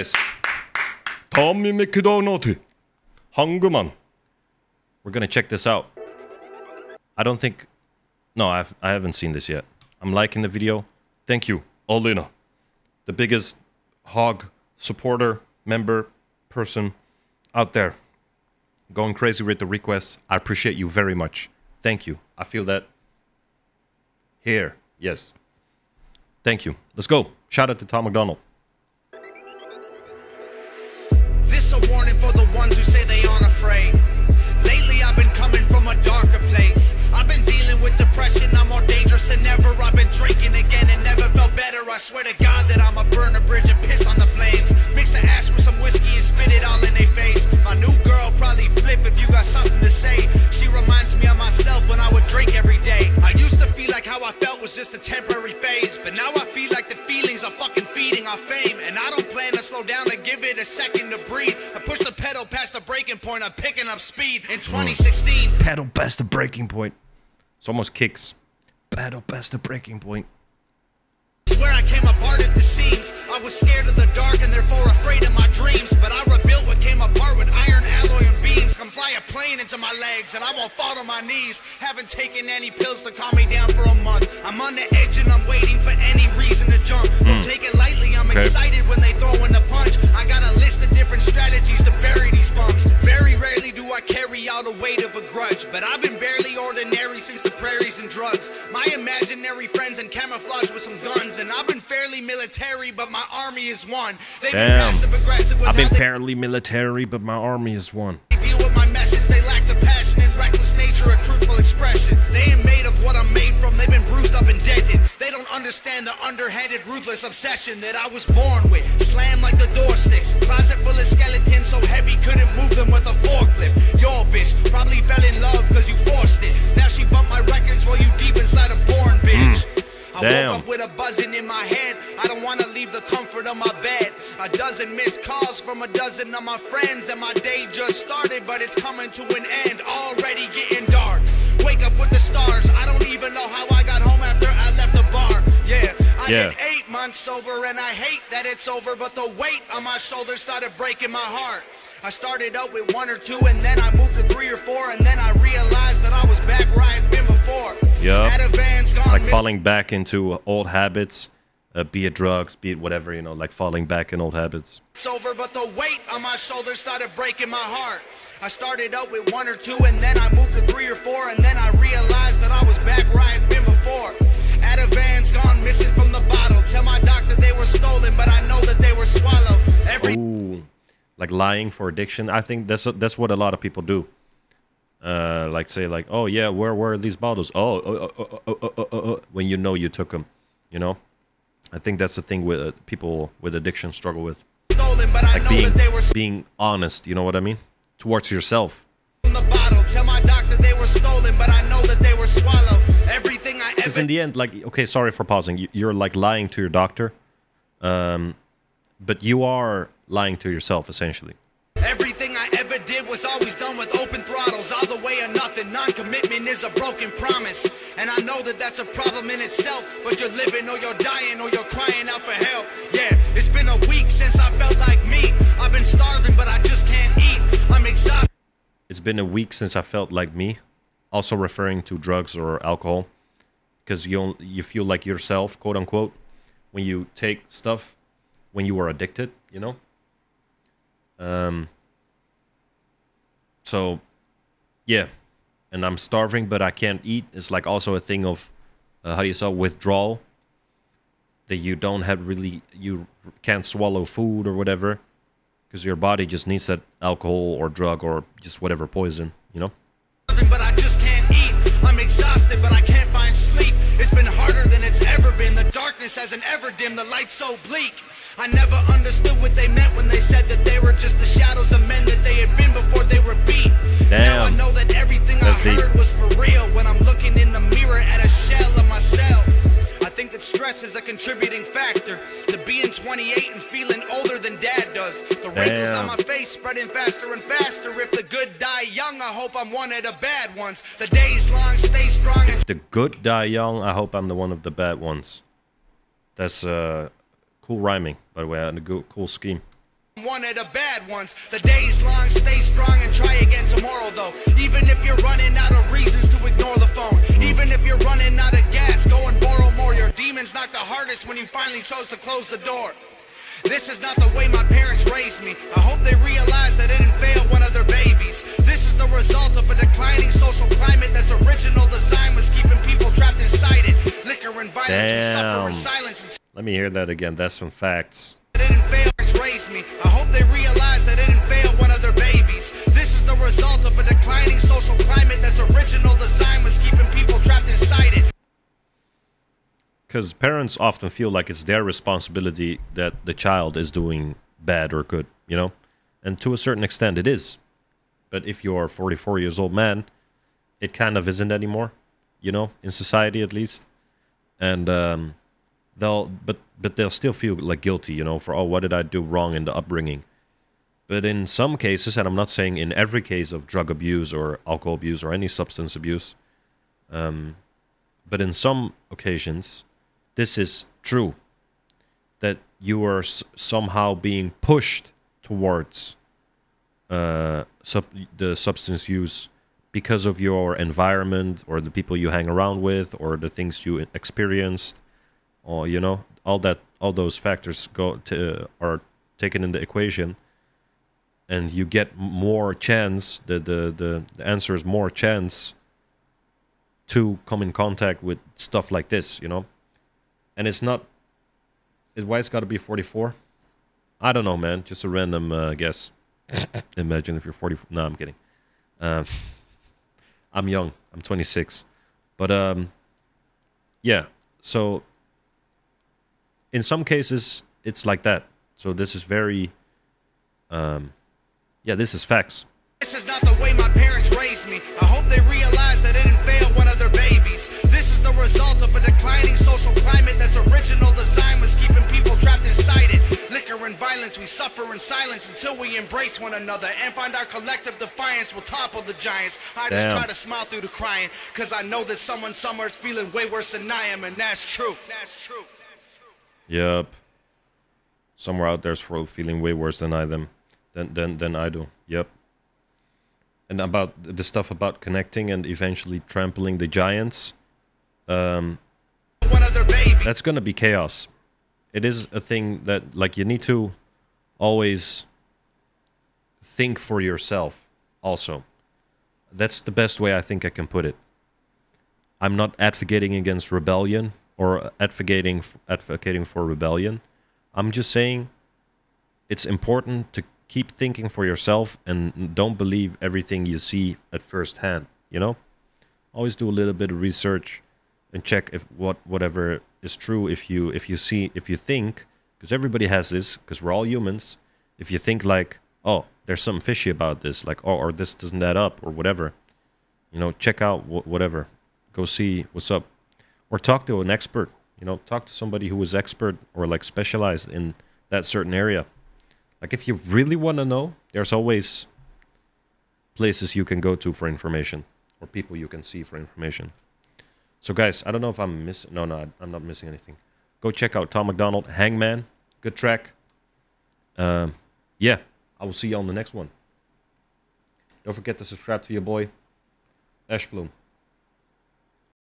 guys. Tommy MacDonald. Hangman. We're gonna check this out. I don't think... No, I haven't seen this yet. I'm liking the video. Thank you, Olina. The biggest hog supporter, member, person out there. Going crazy with the requests. I appreciate you very much. Thank you. I feel that here. Yes. Thank you. Let's go. Shout out to Tom MacDonald. This a warning for the ones who say they aren't afraid. Lately I've been coming from a darker place. I've been dealing with depression. I'm more dangerous than ever. I've been drinking again and never felt better. I swear to God that I'ma burn a bridge and piss on the flames. Mix the ash with some whiskey and spit it all in their face. My new girl probably flip if you got something to say. She reminds me of myself when I would drink every day. I used to feel like how I felt was just a temporary phase, but now I feel like the feelings are fucking feeding off fame. And I don't plan to slow down to give it a second to breathe. I push the pedal past the breaking point. I'm picking up speed. In 2016, pedal past the breaking point. It's almost kicks. Pedal past the breaking point. Swear I came apart at the seams. I was scared of the dark and therefore afraid of my dreams. But I rebuilt what came apart with iron alloy and beams. Come fly a plane into my legs and I won't fall to my knees. Haven't taken any pills to calm me down for a month. I'm on the edge and I'm waiting for any reason to jump. Don't take it lightly, I'm excited when they throw in the punch. I got a list of different strategies to bury these bumps. Very rarely do I carry out a weight of a grudge, but I've been barely ordinary since the prairies and drugs. My imaginary friends and camouflage with some guns. And I've been fairly military, but my army is one. They've been passive aggressive. I've been fairly military, but my army is one. They deal with my message. They lack the passion and reckless nature of truthful expression. They ain't made of what I'm made from. They've been bruised up and dented. They don't understand the underhanded, ruthless obsession that I was born with. Slam like the door sticks. Closet full of skeletons so heavy couldn't move them with a forklift. Your bitch probably fell in love because you forced it. Now she bumped my records while you deep inside a porn bitch. I woke up with a buzzing in my head. I don't want to leave the comfort of my bed. A dozen missed calls from a dozen of my friends, and my day just started, but it's coming to an end. Already getting dark. Wake up with the stars. I don't even know how I got home after I left the bar. Yeah, I did 8 months sober, and I hate that it's over, but the weight on my shoulders started breaking my heart. I started out with 1 or 2, and then I moved to 3 or 4, and then I realized that I was back where I had been before. Yeah, like falling back into old habits, be it drugs, be it whatever, you know, like falling back in old habits. It's over, but the weight on my shoulders started breaking my heart. I started out with 1 or 2, and then I moved to 3 or 4, and then I realized that I was back where I had been before. Atavans gone missing from the bottle. Tell my doctor they were stolen, but I know that they were swallowed. Ooh, like lying for addiction. I think that's what a lot of people do. Like say like, oh yeah, where were these bottles? When you know you took them, you know. I think that's the thing with people with addiction struggle with. Stolen, but like being honest, you know what I mean, towards yourself. From the bottle, tell my doctor they were stolen, but I know that they were swallowed. Everything I ever. Because in the end, like, okay, sorry for pausing. You're like lying to your doctor, but you are lying to yourself essentially. Everything I ever did was always done with open throttles, all the way or nothing. Non-commitment is a broken promise, and I know that that's a problem in itself. But you're living or you're dying or you're crying out for help. Yeah, it's been a week since I felt like me. I've been starving, but I just can't eat. I'm exhausted. It's been a week since I felt like me. Also referring to drugs or alcohol, because you feel like yourself, quote unquote, when you take stuff, when you are addicted, you know. So, yeah, and I'm starving, but I can't eat. It's like also a thing of, how do you say, withdrawal. That you don't have really, you can't swallow food or whatever, because your body just needs that alcohol or drug or just whatever poison, you know? But I just can't eat. I'm exhausted, but I can't find sleep. It's been harder than it's ever been. The darkness hasn't ever dimmed. The light's so bleak. I never understood what they meant when they said that they were just the shadows of men that they had been before they were beat. Now I know that everything I heard was for real when I'm looking in the mirror at a shell of myself. I think that stress is a contributing factor to being 28 and feeling older than dad does. The wrinkles on my face spreading faster and faster. If the good die young, I hope I'm one of the bad ones. The days long, stay strong. If the good die young, I hope I'm the one of the bad ones. That's cool rhyming, by the way, and a cool scheme. one of the bad ones. The day's long, stay strong and try again tomorrow though. Even if you're running out of reasons to ignore the phone. Even if you're running out of gas, go and borrow more. Your demons knock the hardest when you finally chose to close the door. This is not the way my parents raised me. I hope they realize that they didn't fail one of their babies. This is the result of a declining social climate that's original design was keeping people trapped inside it. Liquor and violence, we suffer in silence. Let me hear that again. That's some facts. They didn't fail, raised me. I hope they realize that they didn't fail one of their babies. This is the result of a declining social climate that's original design was keeping people trapped inside it. Because parents often feel like it's their responsibility that the child is doing bad or good, you know? And to a certain extent it is. But if you're a 44 years old man, it kind of isn't anymore, you know, in society at least. And they'll still feel like guilty, you know, for, oh, what did I do wrong in the upbringing? But in some cases, and I'm not saying in every case of drug abuse or alcohol abuse or any substance abuse, but in some occasions, this is true, that you are somehow being pushed towards the substance use because of your environment or the people you hang around with or the things you experienced, or you know, all those factors are taken in the equation, and you get more chance. The answer is more chance to come in contact with stuff like this, you know. And it's not... Why it's got to be 44? I don't know, man. Just a random guess. Imagine if you're 44. No, I'm kidding. I'm young. I'm 26. But, yeah. So, in some cases, it's like that. So this is very... yeah, this is facts. This is not the way my parents raised me. I hope they realize that they didn't fail one of their babies. This is the result of a declining social climate that's original design was keeping people trapped inside it. Liquor and violence, we suffer in silence until we embrace one another and find our collective defiance will topple the giants. I just try to smile through the crying, cause I know that someone somewhere is feeling way worse than I am, and that's true. That's true. Yep. Somewhere out there's feeling way worse than I do. Yep. And about the stuff about connecting and eventually trampling the giants, that's gonna be chaos. It is a thing that, like, you need to always think for yourself also. That's the best way I think I can put it. I'm not advocating against rebellion or advocating for rebellion. I'm just saying it's important to keep thinking for yourself and don't believe everything you see at first hand, you know? Always do a little bit of research and check if whatever is true. If you think, because everybody has this, because we're all humans, if you think like, oh, there's something fishy about this, like, oh, or this doesn't add up, or whatever, you know, check out whatever. Go see what's up. Or talk to an expert, you know, talk to somebody who is expert or like specialized in that certain area. Like, if you really want to know, there's always places you can go to for information, or people you can see for information. So, guys, I don't know if I'm missing... No, I'm not missing anything. Go check out Tom MacDonald, Hangman. Good track. Yeah, I will see you on the next one. Don't forget to subscribe to your boy, Ashbloom.